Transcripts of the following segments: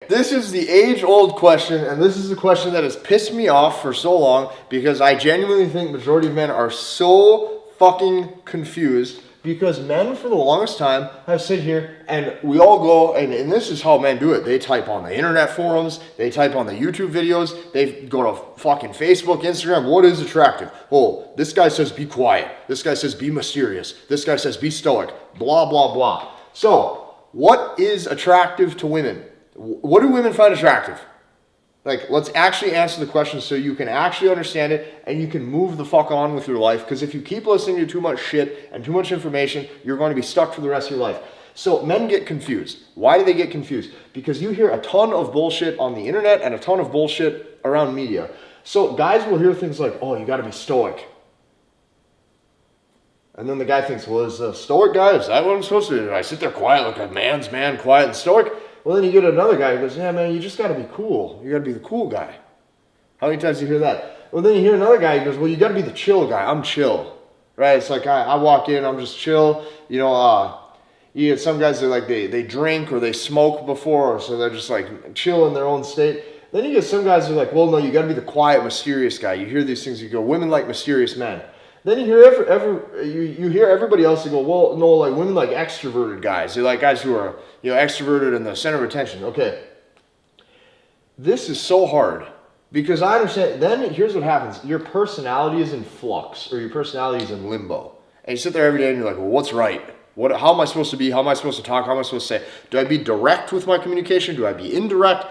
this is the age-old question, and this is the question that has pissed me off for so long because I genuinely think majority of men are so fucking confused because men for the longest time have sit here and we all go, and this is how men do it. They type on the internet forums, they type on the YouTube videos, they go to fucking Facebook, Instagram. What is attractive? Oh, this guy says be quiet. This guy says be mysterious. This guy says be stoic. Blah, blah, blah. So, what is attractive to women? What do women find attractive? Like, let's actually answer the question so you can actually understand it and you can move the fuck on with your life. Because if you keep listening to too much shit and too much information, you're going to be stuck for the rest of your life. So men get confused. Why do they get confused? Because you hear a ton of bullshit on the internet and a ton of bullshit around media. So guys will hear things like, oh, you got to be stoic. And then the guy thinks, well, is a stoic guy, is that what I'm supposed to do? I sit there quiet like a man's man, quiet and stoic? Well, then you get another guy who goes, yeah, man, you just got to be cool. You got to be the cool guy. How many times do you hear that? Well, then you hear another guy who goes, well, you got to be the chill guy. I'm chill, right? It's like I walk in, I'm just chill. You know, you get some guys that like they drink or they smoke before, so they're just like chill in their own state. Then you get some guys who are like, well, no, you got to be the quiet, mysterious guy. You hear these things, you go, women like mysterious men. Then you hear you hear everybody else go, well, no, like women like extroverted guys. They like guys who are, you know, extroverted and the center of attention. Okay. This is so hard because I understand. Then here's what happens. Your personality is in flux or your personality is in limbo. And you sit there every day and you're like, well, what's right? How am I supposed to be? How am I supposed to talk? How am I supposed to say? Do I be direct with my communication? Do I be indirect?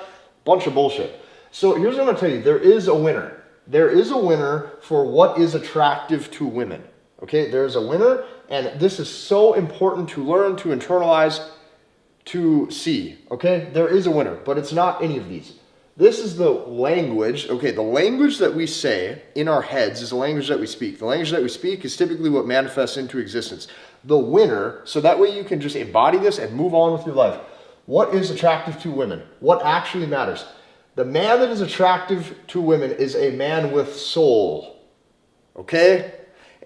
Bunch of bullshit. So here's what I'm going to tell you. There is a winner. There is a winner for what is attractive to women. Okay, there's a winner, and this is so important to learn, to internalize, to see. Okay, there is a winner, but it's not any of these. This is the language. Okay, the language that we say in our heads is the language that we speak. The language that we speak is typically what manifests into existence. The winner, so that way you can just embody this and move on with your life. What is attractive to women? What actually matters? The man that is attractive to women is a man with soul, okay?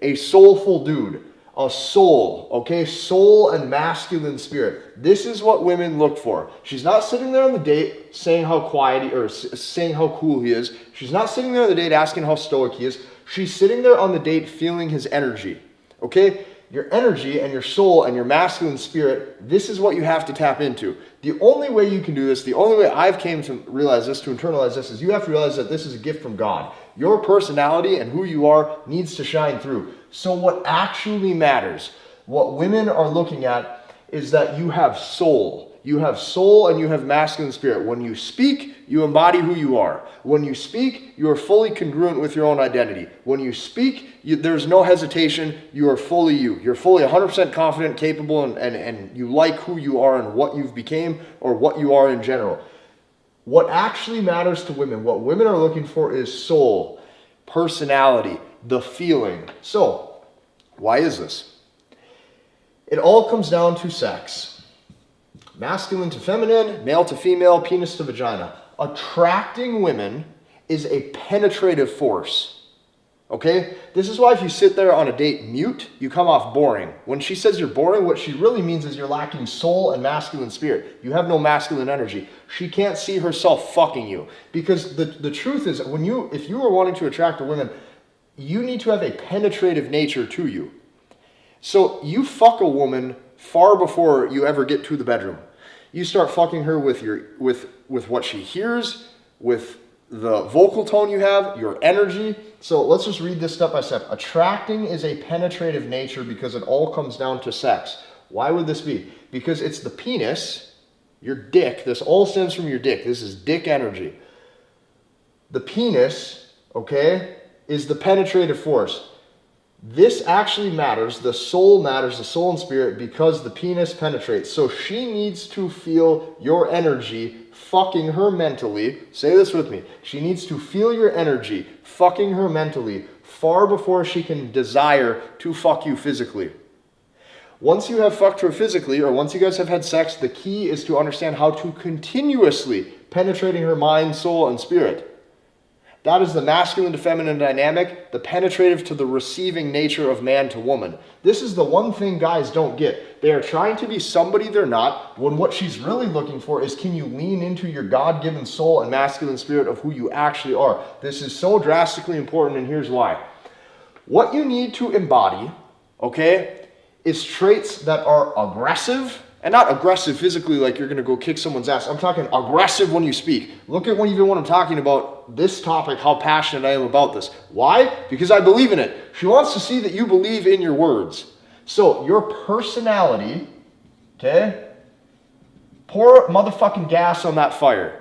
A soulful dude, a soul, okay? Soul and masculine spirit. This is what women look for. She's not sitting there on the date saying how quiet or saying how cool he is. She's not sitting there on the date asking how stoic he is. She's sitting there on the date feeling his energy, okay? Your energy and your soul and your masculine spirit, this is what you have to tap into. The only way you can do this, the only way I've came to realize this, to internalize this, is you have to realize that this is a gift from God. Your personality and who you are needs to shine through. So what actually matters, what women are looking at, is that you have soul. You have soul and you have masculine spirit. When you speak, you embody who you are. When you speak, you are fully congruent with your own identity. When you speak, there's no hesitation. You are fully you. You're fully 100% confident, capable, and you like who you are and what you've became or what you are in general. What actually matters to women, what women are looking for is soul, personality, the feeling. So, why is this? It all comes down to sex. Masculine to feminine, male to female, penis to vagina. Attracting women is a penetrative force. Okay? This is why if you sit there on a date mute, you come off boring. When she says you're boring, what she really means is you're lacking soul and masculine spirit. You have no masculine energy. She can't see herself fucking you. Because the truth is, if you are wanting to attract a woman, you need to have a penetrative nature to you. So you fuck a woman far before you ever get to the bedroom. You start fucking her with what she hears, with the vocal tone you have, your energy. So let's just read this step by step. Attracting is a penetrative nature because it all comes down to sex. Why would this be? Because it's the penis, your dick. This all stems from your dick. This is dick energy. The penis, okay, is the penetrative force. This actually matters, the soul and spirit, because the penis penetrates. So she needs to feel your energy fucking her mentally. Say this with me. She needs to feel your energy fucking her mentally far before she can desire to fuck you physically. Once you have fucked her physically, or once you guys have had sex, the key is to understand how to continuously penetrating her mind, soul, and spirit. That is the masculine to feminine dynamic, the penetrative to the receiving nature of man to woman. This is the one thing guys don't get. They are trying to be somebody they're not, when what she's really looking for is, can you lean into your God-given soul and masculine spirit of who you actually are? This is so drastically important, and here's why. What you need to embody, okay, is traits that are aggressive, and not aggressive physically like you're going to go kick someone's ass. I'm talking aggressive when you speak. Look at even when I'm talking about this topic, how passionate I am about this. Why? Because I believe in it. She wants to see that you believe in your words. So your personality, okay, pour motherfucking gas on that fire.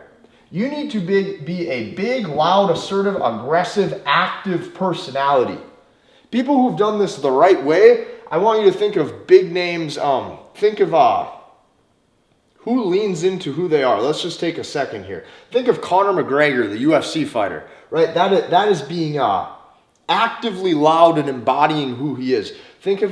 You need to be a big, loud, assertive, aggressive, active personality. People who've done this the right way, I want you to think of big names. Think of who leans into who they are. Let's just take a second here. Think of Conor McGregor, the UFC fighter, right? That is being actively loud and embodying who he is. Think of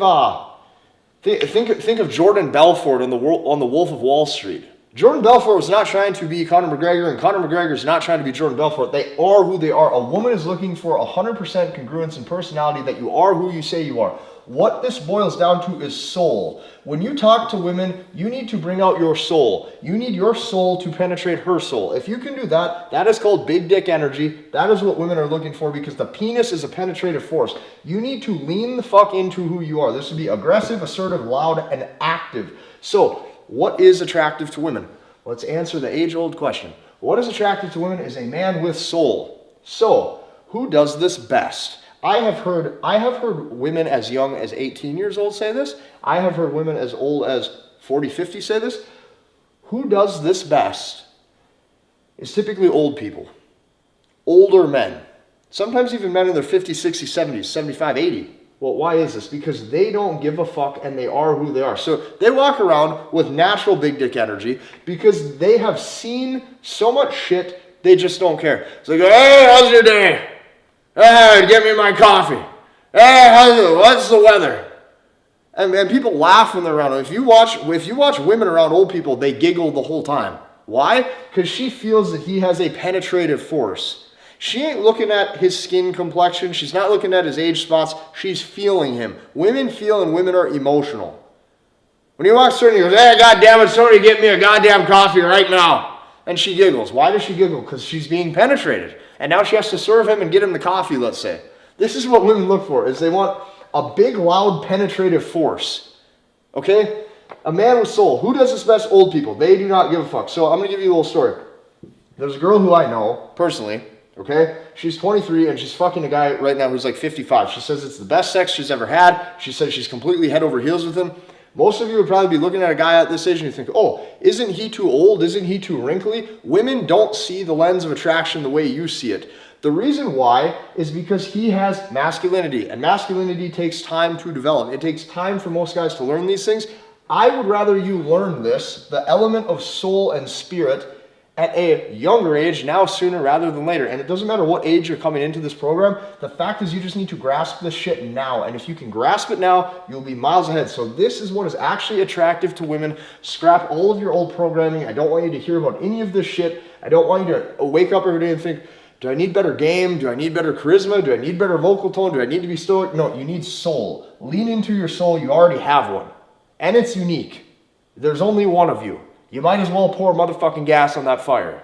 think of Jordan Belfort on the Wolf of Wall Street. Jordan Belfort was not trying to be Conor McGregor, and Conor McGregor is not trying to be Jordan Belfort. They are who they are. A woman is looking for 100% congruence in personality, that you are who you say you are. What this boils down to is soul. When you talk to women, you need to bring out your soul. You need your soul to penetrate her soul. If you can do that, that is called big dick energy. That is what women are looking for, because the penis is a penetrative force. You need to lean the fuck into who you are. This would be aggressive, assertive, loud, and active. So, what is attractive to women? Let's answer the age-old question. What is attractive to women is a man with soul. So, who does this best? I have heard women as young as 18 years old say this. I have heard women as old as 40, 50 say this. Who does this best is typically old people. Older men. Sometimes even men in their 50s, 60s, 70s, 75, 80. Well, why is this? Because they don't give a fuck and they are who they are. So they walk around with natural big dick energy because they have seen so much shit, they just don't care. It's like, hey, how's your day? Hey, get me my coffee. Hey, what's the weather? And people laugh when they're around them. If you watch women around old people, they giggle the whole time. Why? Because she feels that he has a penetrative force. She ain't looking at his skin complexion. She's not looking at his age spots. She's feeling him. Women feel, and women are emotional. When he walks through and he goes, hey, goddamn it, somebody get me a goddamn coffee right now. And she giggles. Why does she giggle? Because she's being penetrated. And now she has to serve him and get him the coffee, let's say. This is what women look for, is they want a big, loud, penetrative force. Okay? A man with soul. Who does this best? Old people. They do not give a fuck. So I'm going to give you a little story. There's a girl who I know, personally, okay? She's 23 and she's fucking a guy right now who's like 55. She says it's the best sex she's ever had. She says she's completely head over heels with him. Most of you would probably be looking at a guy at this age and you think, oh, isn't he too old? Isn't he too wrinkly? Women don't see the lens of attraction the way you see it. The reason why is because he has masculinity, and masculinity takes time to develop. It takes time for most guys to learn these things. I would rather you learn this, the element of soul and spirit, at a younger age, now sooner rather than later. And it doesn't matter what age you're coming into this program. The fact is you just need to grasp this shit now. And if you can grasp it now, you'll be miles ahead. So this is what is actually attractive to women. Scrap all of your old programming. I don't want you to hear about any of this shit. I don't want you to wake up every day and think, do I need better game? Do I need better charisma? Do I need better vocal tone? Do I need to be stoic? No, you need soul. Lean into your soul. You already have one. And it's unique. There's only one of you. You might as well pour motherfucking gas on that fire.